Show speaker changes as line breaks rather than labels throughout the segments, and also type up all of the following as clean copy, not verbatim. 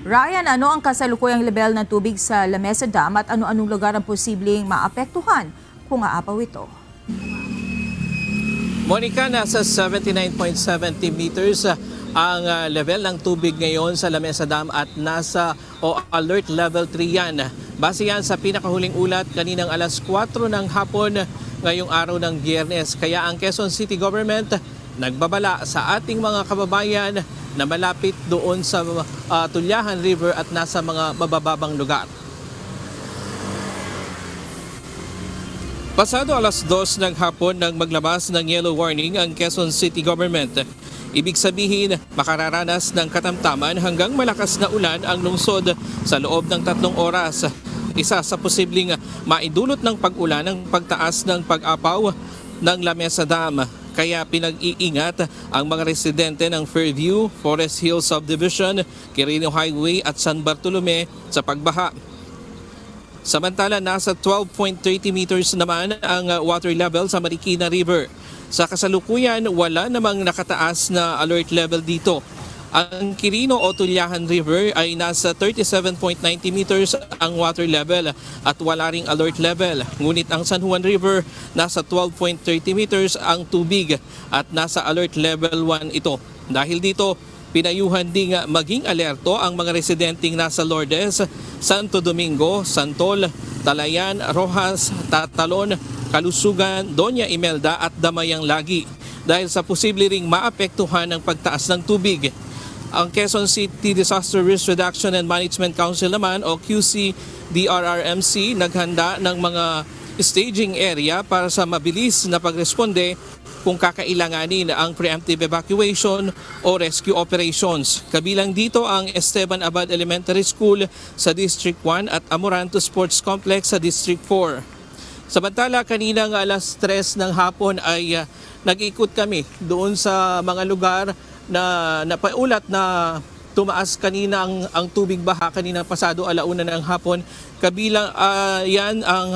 Ryan, ano ang kasalukuyang level ng tubig sa La Mesa Dam at ano-anong lugar ang posibleng maapektuhan kung aapaw ito?
Monica, nasa 79.70 meters ang level ng tubig ngayon sa La Mesa Dam at nasa alert level 3 yan. Base yan sa pinakahuling ulat kaninang alas 4 ng hapon ngayong araw ng Biyernes. Kaya ang Quezon City Government nagbabala sa ating mga kababayan na malapit doon sa Tulyahan River at nasa mga mabababang lugar. Pasado alas 2 ng hapon nang maglabas ng yellow warning ang Quezon City Government. Ibig sabihin, makararanas ng katamtaman hanggang malakas na ulan ang lungsod sa loob ng 3 oras. Isa sa posibleng maidulot ng pag-ulan ang pagtaas ng pag-apaw ng La Mesa Dam. Kaya pinag-iingat ang mga residente ng Fairview, Forest Hills Subdivision, Quirino Highway at San Bartolome sa pagbaha. Samantala, nasa 12.30 meters naman ang water level sa Marikina River. Sa kasalukuyan, wala namang nakataas na alert level dito. Ang Quirino o Tulyahan River ay nasa 37.90 meters ang water level at wala ring alert level. Ngunit ang San Juan River nasa 12.30 meters ang tubig at nasa alert level 1 ito. Dahil dito, pinayuhan ding maging alerto ang mga residenteng nasa Lourdes, Santo Domingo, Santol, Talayan, Rojas, Tatalon, Kalusugan, Doña Imelda at Damayang Lagi dahil sa posible ring maapektuhan ng pagtaas ng tubig. Ang Quezon City Disaster Risk Reduction and Management Council naman o QC-DRRMC naghanda ng mga staging area para sa mabilis na pagresponde kung kakailanganin ang preemptive evacuation o rescue operations. Kabilang dito ang Esteban Abad Elementary School sa District 1 at Amoranto Sports Complex sa District 4. Samantala, kaninang alas 3 ng hapon ay nag-ikot kami doon sa mga lugar na napaulat na tumaas kanina ang tubig baha kanina pasado alauna ng hapon. Kabilang yan ang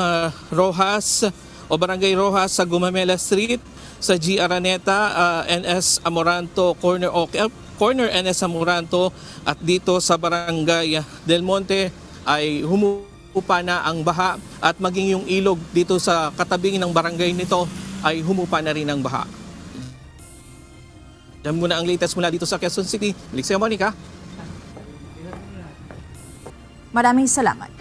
Rojas o Barangay Rojas sa Gumamela Street, sa G. Araneta, NS Amoranto, corner NS Amoranto at dito sa Barangay Del Monte ay humupa na ang baha at maging yung ilog dito sa katabing ng barangay nito ay humupa na rin ang baha. Yan muna ang latest mula dito sa Quezon City. Balik sa'yo, Monica.
Maraming salamat.